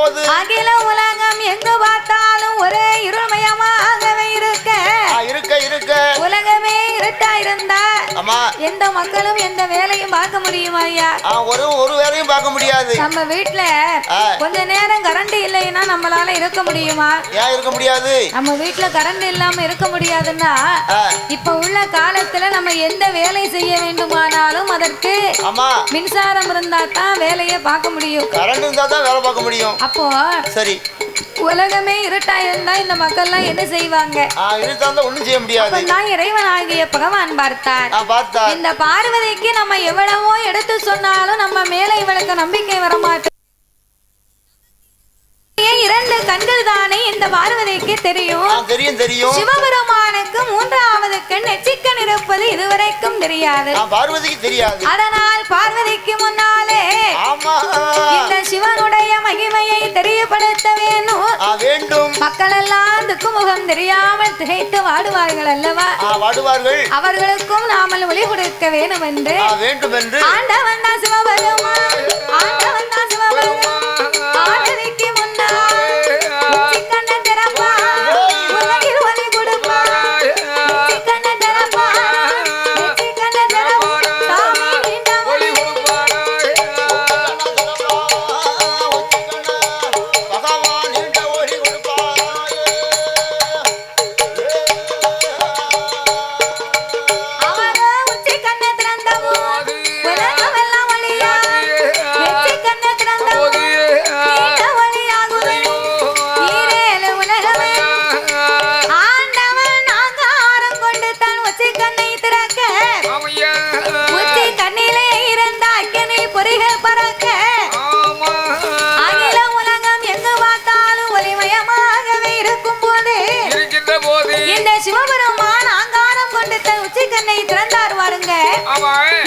போது அகில உலகம் எங்கு பார்த்தாலும் ஒரே இருள்மயமாகவே இருக்க உலகமே இருட்டா இருந்தா எந்த மக்களும் எந்த வேலையும் பார்க்க முடியுமா ஐயா? ஒரு வேலையும் பார்க்க முடியாது. நம்ம வீட்டுல கொஞ்ச நேரம் கரண்ட் இல்லைன்னா நம்மளால இருக்க முடியுமா? ஏன் இருக்க முடியாது? நம்ம வீட்டுல கரண்ட் இல்லாம இருக்க முடியாதுன்னா இப்ப உள்ள காலத்துல நம்ம எந்த வேலை செய்ய வேண்டுமானாலும் அதற்கு மின்சாரம் இருந்தா தான் வேலையை பார்க்க முடியும். கரண்ட் இருந்தா தான் வேலை பார்க்க முடியும். அப்போ சரி, உலகமே இருட்டா இருந்தா இந்த மக்கள்லாம் என்ன செய்வாங்க? ஒண்ணும் செய்ய முடியாது. இறைவனாகிய பகவான் பார்த்தார். இந்த பார்வதிக்கு நம்ம எவ்வளவோ எடுத்து சொன்னாலும் நம்ம மேல இவளுக்கு நம்பிக்கை வரமாட்டேன். இரண்டு கண்கள் தானே இந்த பார்வதிக்கு தெரியும். தெரியும். சிவபெருமானுக்கு மூன்றாவது கண் நெற்றிக்கண் இருப்பது இதுவரைக்கும் தெரியாது. பார்வதிக்கு தெரியாது. அதனால் பார்வதிக்கு முன்னாலே இந்த சிவனுடைய மகிமையை தெரியப்படுத்த வேண்டும். மக்கள் எல்லாம் துக்குமுகம் தெரியாமல் திகைத்து வாடுவார்கள் அல்லவா? அவர்களுக்கும் நாமல் ஒளி கொடுக்க வேண்டும் என்று ஆண்டவன் தான் சிவபெருமான். ஆண்டவன் தான் சிவபெருமான். ஆண்டதிக்கு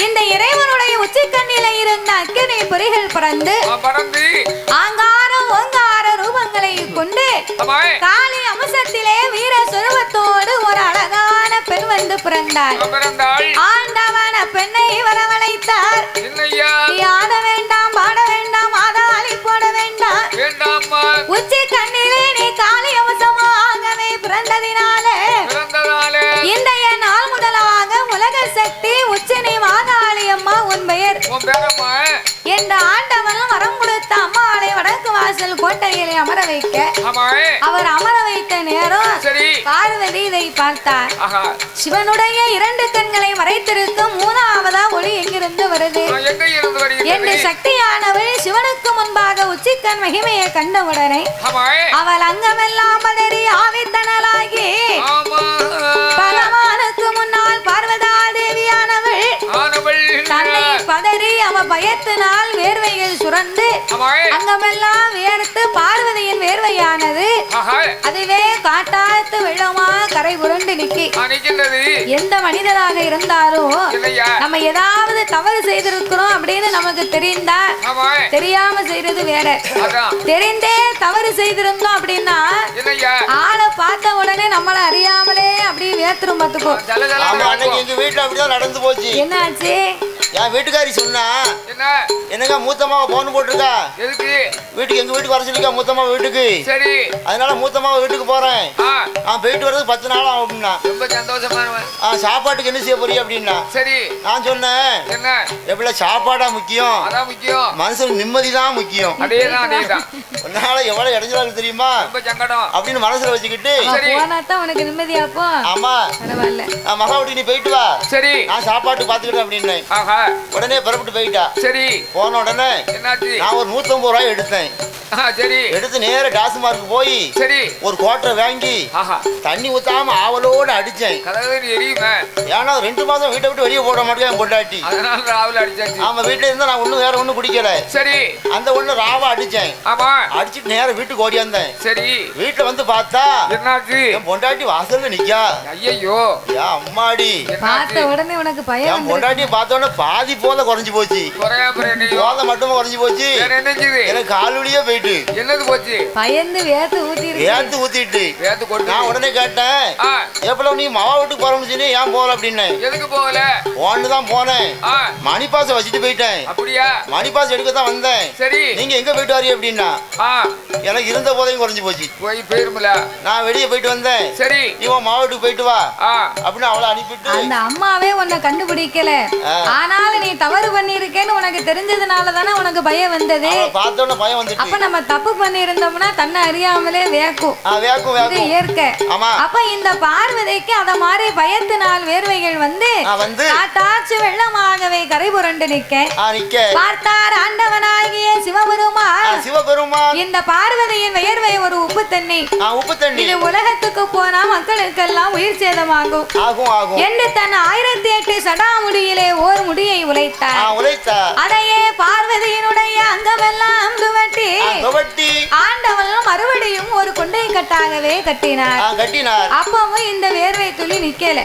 இந்த இறைவனுடைய உச்சிக்கண்ணில இருந்த அக்கினி பொறிகள் பறந்து ஆங்கார ஓங்கார ரூபங்களை கொண்டு காளி அம்சத்திலே வீர சுரூபத்தோடு ஒரு அழகான பெண் வந்து பிறந்தாள். ஆண்டவன பெண்ணை வரவழைத்தார். ஆட வேண்டாம், பாட வேண்டாம், ஆதாளி போட வேண்டாம். உச்சி கண்ணிலே நீ காளி அம்சமாகவே பிறந்ததினாலே இன்றைய நாள் முதலாக உலக சக்தி உச்சனை மாதாளி அம்மா உன் பெயர் என்ற ஆண்டவன் வரம் கொடுத்த அம்மாளை வடக்கு வாசல் கோட்டையிலே அமர வைக்க அவர் அமர வைத்த நேரம் பார்வதி இதை பார்த்தார். சிவனுடைய இரண்டு கண்களை மறைத்திருக்கும் மூணாவதா ஒளி எங்கிருந்து வருது என்று சக்தியானவள் சிவனுக்கு முன்பாக உச்சிக்கண் மகிமையை கண்டவுடனே அவள் அங்கமெல்லாம் பதறி ஆவித்தனலாகி பகவானுக்கு முன்னால் பார்வதா தேவியானவள் தன்னை பதறி அவ பயத்தினால் வேர்வையில் சுரந்து அங்கமெல்லாம் வேர்த்து பார்வதியின் வேர்வையானது அதுவே காட்டாத்து வெள்ளமா கரை புரண்டு நிக்கி. எந்த மனிதராக இருந்தாலும் நம்ம ஏதாவது தவறு செய்திருக்கிறோம் அப்படின்னு நமக்கு தெரிந்தா தெரியாம செய்யறது வேற. தெரிந்தே தவறு செய்திருந்தோம் அப்படின்னா ஆளை பார்த்த உடனே நம்மள அறியாமலே அப்படியே வேர்த்துரும் பார்த்துக்கோ. எங்க வீட்டுல அப்படிதான் நடந்து போச்சு. என்னாச்சு? என் வீட்டுக்காரி சொன்னா என்னங்க மூத்தமாவை போன் போட்டிருக்கா வீட்டுக்கு, எங்க வீட்டுக்கு வர சொல்லிருக்கா மூத்தமா வீட்டுக்கு. சரி, அதனால மூத்தமாவை வீட்டுக்கு போறேன். நான் போயிட்டு வர்றது 10 நாள் ஆகும் அப்படின்னா. ரொம்ப சந்தோஷமா சாப்பாட்டுக்கு என்ன செய்ய போறீ அப்படின்னா. சரி, நான் சொன்னேன் எப்படி சாப்பாடா முக்கியம், மனசுல நிம்மதிதான் முக்கியம். உன்னால எவ்வளவு இடைஞ்சலாக தெரியுமா அப்படின்னு மனசுல வச்சுக்கிட்டு உனக்கு நிம்மதியாப்போ. ஆமா, மகா வீட்டுக்கு நீ போயிட்டு வா. சரி, நான் சாப்பாட்டு பாத்துக்கிட்டேன் அப்படின்னு உடனே புறப்பட்டு போயிட்டா. சரி, போன உடனே நான் ஒரு 150 ரூபாய் எடுத்தேன். சரி, எடுத்து நேர டாஸ்மார்க்கு போய் சரி ஒரு கோட்டரை வாங்கி தண்ணி ஊத்தாம ஆவலோட அடிச்சேன். ஏன்னா 2 மாசம் வீட்டை விட்டு வெளியே போட மாட்டேன் பொண்டாட்டி. ஆமா, வீட்டுல இருந்தா நான் ஒண்ணு வேற ஒண்ணு குடிக்கல. சரி, அந்த ஒண்ணு ராவா அடிச்சேன். அடிச்சுட்டு நேரம் வீட்டுக்கு ஓடியாந்தேன். சரி, வீட்டுல வந்து பார்த்தா என் பொண்டாட்டி வாசல்ல நிக்கா. ஐயோ அம்மாடி, பார்த்த உடனே உனக்கு பயம். என் பொண்டாட்டியை பார்த்த உடனே பாதி போல குறைஞ்சு போச்சு. போத மட்டுமா குறைஞ்சு போச்சு. எனக்கு கால் வழியே போயிட்டு போயிட்டு என்னது போச்சு பயந்து வேத்து ஊத்திட்டு நான் உடனே கேட்டேன் எப்பல நீ மாவா வீட்டுக்கு போறோம்னு சொல்லி ஏன் போகல அப்படின்னு. எதுக்கு போகல? ஒண்ணுதான் போனேன், மணிப்பாச வச்சுட்டு போயிட்டேன். அப்படியா? மணிப்பாசம் எடுக்க தான் வந்தேன். சரி நீங்க எங்க போயிட்டு வரீங்க அப்படின்னா எனக்கு இருந்த போதையும் குறைஞ்சு போச்சு. போயிருமில்ல நான் வெளியே போயிட்டு வந்தேன். சரி இவன் மாவட்டுக்கு போயிட்டு வா அப்படின்னு அவளை அனுப்பிட்டு அந்த அம்மாவே உன்னை கண்டுபிடிக்கல. ஆனாலும் நீ தவறு பண்ணிருக்கேன்னு உனக்கு தெரிஞ்சதுனால தானே உனக்கு பயம் வந்தது. பார்த்தோன்னே பயம் வந்துச்சு. அப்ப நம்ம தப்பு பண்ணி இருந்தோம்னா தன்னை அறியாமலே வேக்கும். இது இயற்கை. அப்ப இந்த பார்வதிக்கு அத மாதிரி பயத்தினால் வேர்வைகள் வந்து காட்டாச்சு வெள்ளமாகவே கரை புரண்டு நிக்க பார்த்தார் ஆண்டவனாகிய சிவபெருமான். இந்த பார்வதியின் வியர்வை ஒரு உப்பு தண்ணி. இது உலகத்துக்கு போனா மக்களுக்கெல்லாம் உயிர் சேதமாகும் என்று தன் 1008 சடாமுடியிலே ஓர் முடியை உழைத்தார். அதையே பார்வதியினுடைய அங்கமெல்லாம் துவட்டி ஆண்டவன் மறுபடியும் ஒரு கொண்டை கட்டாகவே கட்டினார். அப்பவும் இந்த வேர்வை துளி நிக்கல.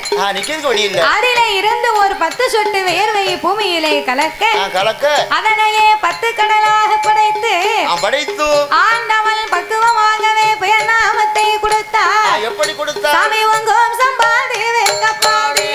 அதிலே இருந்து ஒரு 10 சொட்டு வேர்வை பூமியிலே கலக்க அதனையே 10 கடலாக படைத்து ஆண்டவன் பக்குவமாகவே பெயர் நாமத்தை கொடுத்தார். எப்படி கொடுத்தார்? சாமி வங்கோம் சம்பாதி வெங்கப்பாடி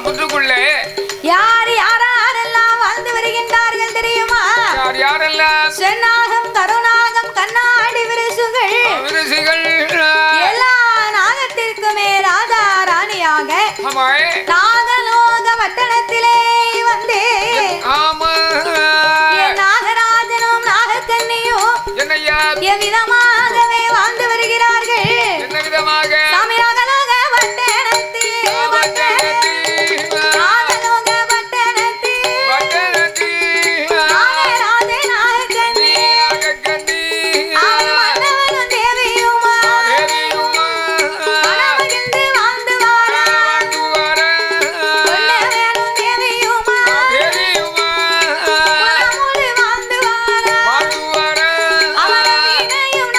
புத்துக்குள்ளே யார் யாரெல்லாம் வாழ்ந்து வருகின்றார்கள் தெரியுமா? சென்னாகம், கருநாகம், கண்ணாடி விரிசுகள் எல்லா நாகத்திற்குமே ராஜா ராணியாக நாகலோக வட்டணத்திலே வந்து நாகராஜனும் நாகக்கன்னியும் எவ்விதமாகவே வாழ்ந்து வருகிறார்கள். என்ன விதமாக? அவர வீணையும்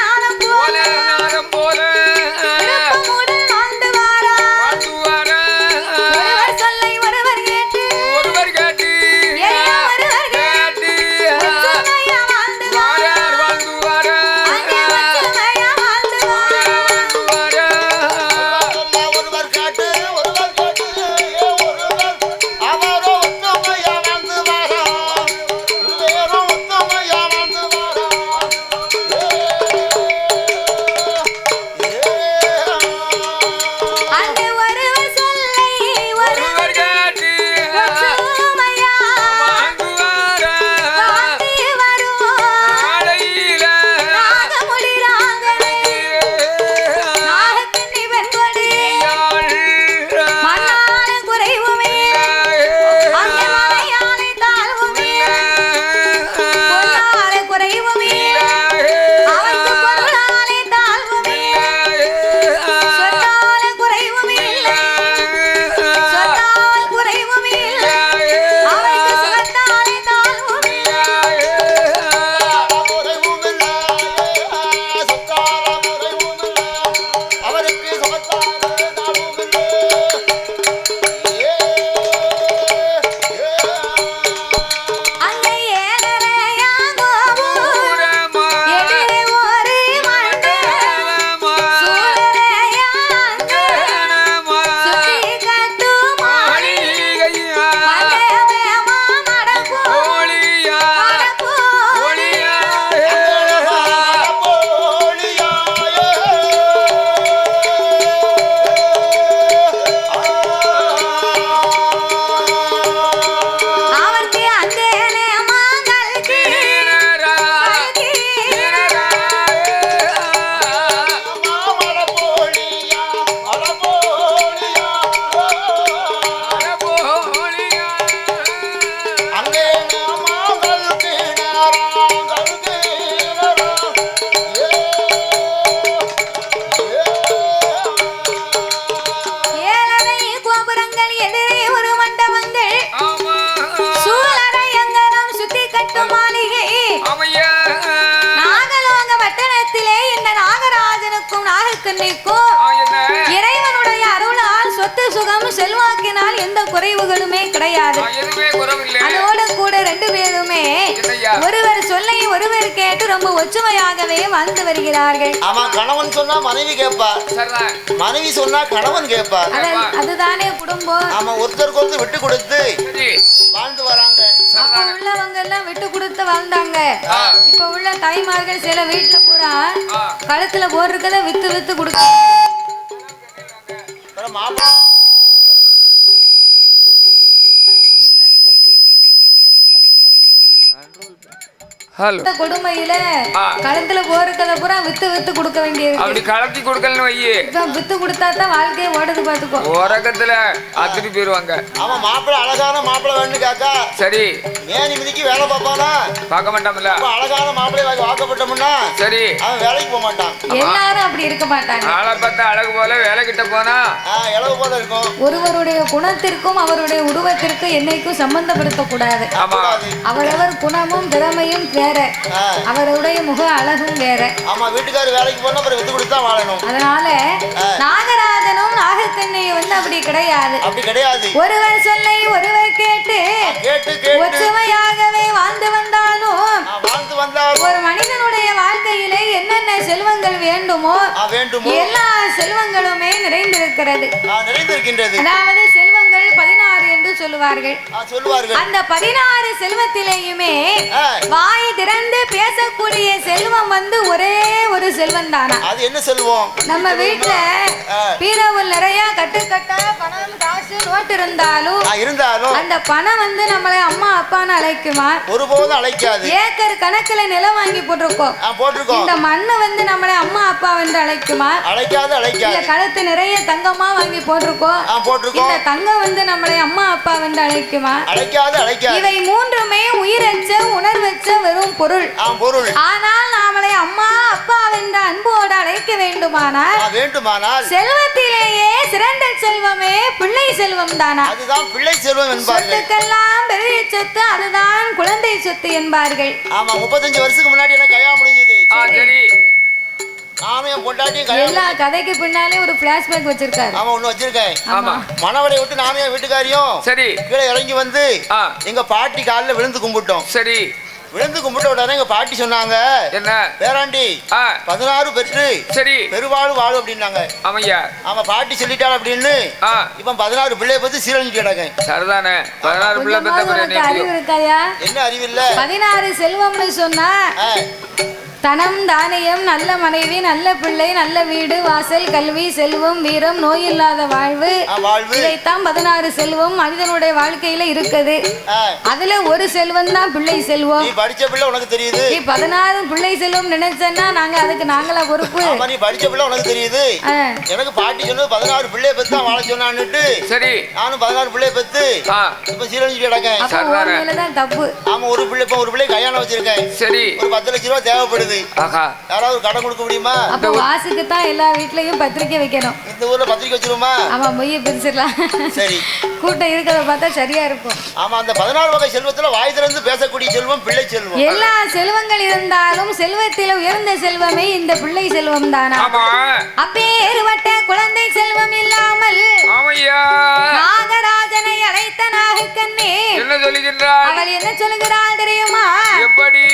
நாகக்கண்ணிக்கும் இறைவனுடைய அருளால் சொத்து சுகம் செல்வாக்கினால் எந்த குறைவுகளுமே கிடையாது. அதோட கூட 2 பேருமே ஒருவர் சொல்லை ஒருவர் கேட்டு ரொம்ப ஒற்றுமையாகவே வாழ்ந்து வருகிறார்கள். ஆமா, கணவன் சொன்னா மனைவி கேட்பா, மனைவி சொன்னா கணவன் கேட்பா. அதுதானே குடும்பம். ஆமா, ஒருத்தருக்கு ஒருத்தர் விட்டு கொடுத்து வாழ்ந்து வராங்க. அப்ப உள்ளவங்க எல்லாம் விட்டு கொடுத்து வாழ்ந்தாங்க. இப்ப உள்ள தாய்மார்கள் சில வீட்டுல பூரா கழுத்துல போடுறத வித்து வித்து கொடுக்க கொடுமையில கழுத்துல போறத பூரா வித்து வித்து கொடுக்க வேண்டியது. அப்படி கலத்தி கொடுக்கலன்னு வையே, வித்து கொடுத்தா தான் வாழ்க்கையை ஓடுது. பாத்துக்கோ, உறக்கத்துல அத்துட்டு போயிருவாங்க. ஆமா, மாப்பிள்ள அழகான மாப்பிள்ள வேணும் காக்கா. சரி, ஏன் நிமிதிக்கு வேலை பார்ப்பானா? பார்க்க மாட்டான்ல. அழகான மாப்பிள்ளை வாக்கப்பட்டோம்னா சரி, அவன் வேலைக்கு போக மாட்டான். எல்லாரும் அப்படி இருக்க மாட்டாங்க. ஆளை பார்த்தா அழகு போல, வேலை கிட்ட போனா இளவு போல இருக்கும். ஒருவருடைய குணத்திற்கும் அவருடைய உருவத்திற்கும் என்னைக்கும் சம்பந்தப்படுத்த கூடாது. அவரவர் குணமும் திறமையும் வேற, அவருடைய முக அழகும் வேற. ஆமா, வீட்டுக்காரர் வேலைக்கு போனா அப்புறம் வித்து கொடுத்தா வாழணும். அதனால நாகராஜனும் நாகக்கண்ணியும் வந்து அப்படி கிடையாது. அப்படி கிடையாது. ஒருவர் சொல்லை ஒருவர் கேட்டு ஒற்றுமையாகவே வாழ்ந்து வந்தாலும் ஒரு மனிதனுடைய வாழ்க்கையிலே என்னென்ன செல்வங்கள் வேண்டுமோ எல்லா செல்வங்களுமே நிறைந்திருக்கிறது. அதாவது செல்வங்கள் 16 என்று சொல்லுவார்கள். அந்த 16 செல்வத்திலேயுமே வாய் திறந்து பேசக்கூடிய செல்வம் வந்து ஒரே ஒரு செல்வம் தானா? அது என்ன செல்வம்? நம்ம வீட்டுல பீரோவில் நிறைய கட்டுக்கட்டா பணம் காசு நோட்டு இருந்தாலும் அந்த பணம் வந்து நம்மளை அம்மா அப்பான்னு அழைக்குமா? ஒருபோதும் அழைக்காது. ஏக்கர் கணக்குல நிலம் வாங்கி போட்டிருக்கோம். இந்த மண்ணு வந்து நம்மளை அம்மா அப்பா வந்து அழைக்குமா? அழைக்காது. இல்ல கழுத்து நிறைய தங்கமா வாங்கி போட்டிருக்கோம். இந்த தங்கம் வந்து நம்மளை அம்மா அப்பா வந்து அழைக்குமா? அழைக்காது. இவை மூன்றுமே உயிரற்ற உணர்வற்ற வெறும் பொருள். ஆனால் நாமளை அம்மா அப்பா என்ற அன்போடு அழைக்க வேண்டுமானால் செல்வத்திலேயே சிறந்த செல்வமே பிள்ளை செல்வம் தானா? அதுதான் பிள்ளை செல்வம் என்பார்கள். சொத்துக்கெல்லாம் பெரிய சொத்து அதுதான் குழந்தை சொத்து என்பார்கள். ஆமா, 35 வருஷத்துக்கு முன்னாடி எனக்கு கல்யாணம் முடிஞ்சது. சரி, நானும் என் பொண்டாட்டியும் எல்லா கதைக்கு பின்னாலே ஒரு பிளாஷ்பேக் வச்சிருக்காரு. ஆமா, ஒண்ணு வச்சிருக்கேன். ஆமா, மணவரை விட்டு நானும் என் வீட்டுக்காரியும் சரி கீழே இறங்கி வந்து எங்க பாட்டி காலில் விழுந்து கும்பிட்டோம். சரி, விழுந்து கும்பிட்ட உடனே எங்க பாட்டி சொன்னாங்க, என்ன பேராண்டி 16 பெற்று சரி பெருவாழ் வாழு அப்படின்னாங்க. ஆமையா, ஆமா, பாட்டி சொல்லிட்டாள் அப்படின்னு இப்ப 16 பிள்ளைய பத்தி சீரழிஞ்சு கிடக்கேன். சரிதானே, 16 பிள்ளை பத்தி அறிவு இருக்காயா? என்ன அறிவு இல்ல? 16 செல்வம்னு சொன்னா தனம் தானியம் நல்ல மனைவி நல்ல பிள்ளை நல்ல வீடு வாசல் கல்வி செல்வம் வீரம் நோய் இல்லாத வாழ்வு இதைத்தான் 16 செல்வம் மனிதனுடைய வாழ்க்கையில இருக்குது. அதுல ஒரு செல்வம் தான் பிள்ளை செல்வம். நீ படிச்ச பிள்ளை உனக்கு தெரியுது. நீ 16 பிள்ளை செல்வம் நினைச்சேன்னா நாங்க அதுக்கு நாங்களா பொறுப்பு. நீ படிச்ச பிள்ளை உனக்கு தெரியுது. எனக்கு பாட்டி சொன்னது 16 பிள்ளைய பத்தி தான் வாழ சொன்னான்னுட்டு சரி நானும் 16 பிள்ளைய பத்தி இப்ப சீரழிஞ்சு கிடக்கேன். தான் தப்பு. ஆமா, ஒரு பிள்ளை கல்யாணம் வச்சிருக்கேன். சரி, ஒரு 10 லட்சம் ரூபாய் தேவைப்படுது. யாராவது கடன் கொடுக்க முடியுமா? அப்ப வாசுக்கு தான் எல்லா வீட்லயும் பத்திரிக்கை வைக்கணும். இந்த ஊர்ல பத்திரிக்கை வச்சிருமா? ஆமா, மொய்ய பிரிச்சிடலாம். சரி, கூட்டம் இருக்கிறத பார்த்தா சரியா இருக்கும். ஆமா, அந்த 16 வகை செல்வத்துல வாய் திறந்து பேசக்கூடிய செல்வம் பிள்ளை செல்வம். எல்லா செல்வங்கள் இருந்தாலும் செல்வத்தில் உயர்ந்த செல்வமே இந்த பிள்ளை செல்வம் தானா? அப்பேறுபட்ட குழந்தை செல்வம் இல்லாமல் நாகராஜனை அழைத்த நாகக்கண்ணி என்ன சொல்லுகிறாள்? அவள் என்ன சொல்லுகிறாள் தெரியுமா? எப்படி?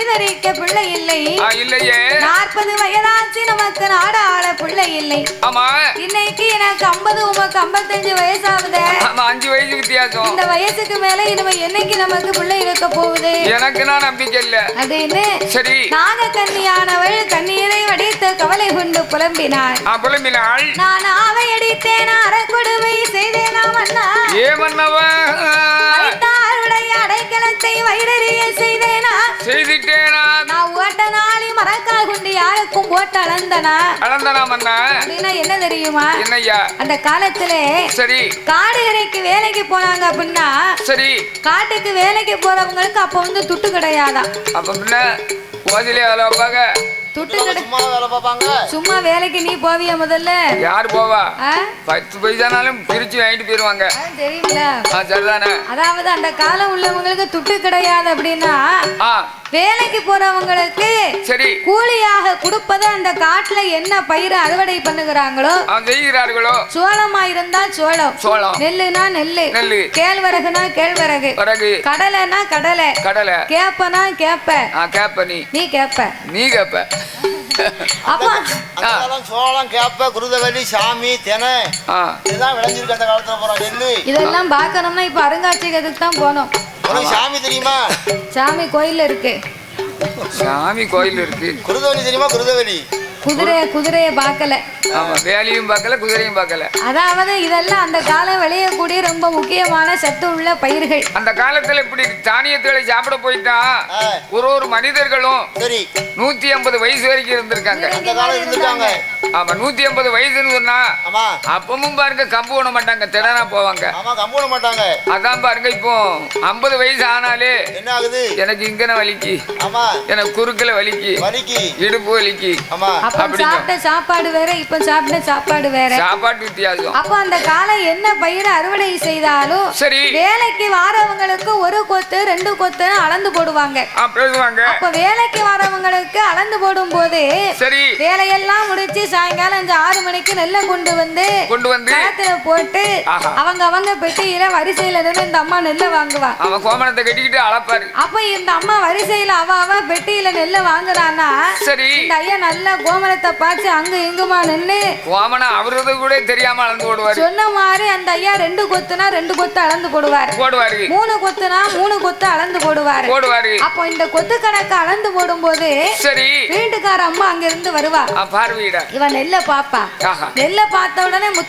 முடிதறிக்க பிள்ளை இல்லை. இல்லையே. 40 வயதாச்சு நமக்கு நாட ஆள பிள்ளை இல்லை. ஆமா. இன்னைக்கு எனக்கு 50 உமக்கு 55 வயசாகுது. 5 வயசு வித்தியாசம். இந்த வயசுக்கு மேல இனிமே என்னைக்கு நமக்கு பிள்ளை இருக்க போகுது? எனக்கு நான் நம்பிக்கை இல்ல. அப்படின்னு சரி. நாக கன்னியானவள் கண்ணீரை வடித்து கவலை கொண்டு புலம்பினாள். புலம்பினாள். நான் ஆவை அடித்தேன் அறக்கொடுமை செய்தேனா மன்னா. ஏமன்னவன் அடைக்கலத்தை வைரறிய செய்தேனா செய்திட்டேனா. நான் ஓட்ட நாளி மரக்கால் கொண்டு யாருக்கும் போட்டு அளந்தனா மன்னா. அப்படின்னா என்ன தெரியுமா? என்னய்யா? அந்த காலத்துல சரி காடு இறைக்கு வேலைக்கு போனாங்க அப்படின்னா சரி காட்டுக்கு வேலைக்கு போறவங்களுக்கு அப்ப வந்து துட்டு கிடையாதான். அப்ப பின்ன ஓதிலே வேலை வைப்பாங்க. சும்மா வேலைக்கு நீ போவிய முதல்ல? யாரு போவா? 10 பைசானாலும் பிரிச்சு வாங்கிட்டு போயிருவாங்க. தெரியுமில? சரிதானே. அதாவது அந்த காலம் உள்ளவங்களுக்கு துட்டு கிடையாது அப்படின்னா வேலைக்கு போறவங்களுக்கு சரி கூலியாக கொடுப்பது அந்த காட்டுல என்ன பயிரை அறுவடை பண்ணுகிறாங்களோ செய்கிறார்களோ. சோளமா இருந்தா சோளம், நெல்லுனா நெல்லு, கேழ்வரகுனா கேழ்வரகு, கடலைனா கடலை, கேப்பனா கேப்ப, நீ கேப்ப. சோளம், கேப்ப, குருதவெளி, சாமி, தெனை இதெல்லாம் விளைஞ்சிருக்கு அந்த காலத்துல. போறோம் நெல்லு இதெல்லாம் பாக்கணும்னா இப்ப அருங்காட்சியகத்துக்கு தான் போனோம். சாமி தெரியுமா? சாமி கோயில் இருக்கு. சாமி கோயில் இருக்கு. குருதவெளி தெரியுமா? குருதவெளி குதிரையை பார்க்கல. ஆமா, வேலையும் பார்க்கல, குதிரையும் பார்க்கல. அதாவது இதெல்லாம் அந்த காலம் விளையக்கூடிய ரொம்ப முக்கியமான சத்து உள்ள பயிர்கள். அந்த காலத்துல இப்படி தானியத்தை சாப்பிட போயிட்டா ஒரு மனிதர்களும் 150 வயசு வரைக்கும் இருந்திருக்காங்க. ஆமா, 150 வயசுன்னு சொன்னா அப்பவும் பாருங்க கம்பு விட மாட்டாங்க, திடனா போவாங்க. அதான் பாருங்க இப்போ 50 வயசு ஆனாலே என்ன ஆகுது? எனக்கு இங்கன வலிக்கு, எனக்கு குறுக்கல வலிக்கு, இடுப்பு வலிக்கு. சாப்பாடு வேற, இப்ப சாப்பிட்ட சாப்பாடு வேற, சாப்பாடு வித்தியாசம். அப்ப அந்த காலம் என்ன பயிர் அறுவடை செய்தாலும் சரி வேலைக்கு வாரவங்களுக்கு ஒரு கொத்து 2 கொத்து அளந்து போடுவாங்க. அப்ப வேலைக்கு வரவங்களுக்கு அளந்து போடும் போது சரி வேலையெல்லாம் முடிச்சு சாயங்காலம் 6 மணிக்கு நெல்லை கொண்டு வந்து களத்துல போட்டு அவங்க பெட்டியில வரிசையில இருந்து இந்த அம்மா நெல்லை வாங்குவா. அவன் கோமணத்தை கட்டிக்கிட்டு அளப்பாரு. அப்ப இந்த அம்மா வரிசையில அவ பெட்டியில நெல்லை வாங்குறான்னா சரி இந்த ஐயா நல்ல கோமணத்தை பார்த்து அங்க இங்குமா நின்னு கோமணம் அவரது கூட தெரியாம அளந்து போடுவாரு. சொன்ன மாதிரி அந்த ஐயா 2 கொத்துனா 2 கொத்து அளந்து போடுவாரு. 3 கொத்துனா 3 கொத்து அளந்து போடுவாரு. அப்போ இந்த கொத்து கணக்கு அளந்து போடும்போது சரி வீட்டுக்கார அம்மா அங்க இருந்து வருவா. இவன் நெல்லை பாப்பா. நெல்லை பார்த்த உடனே முத்து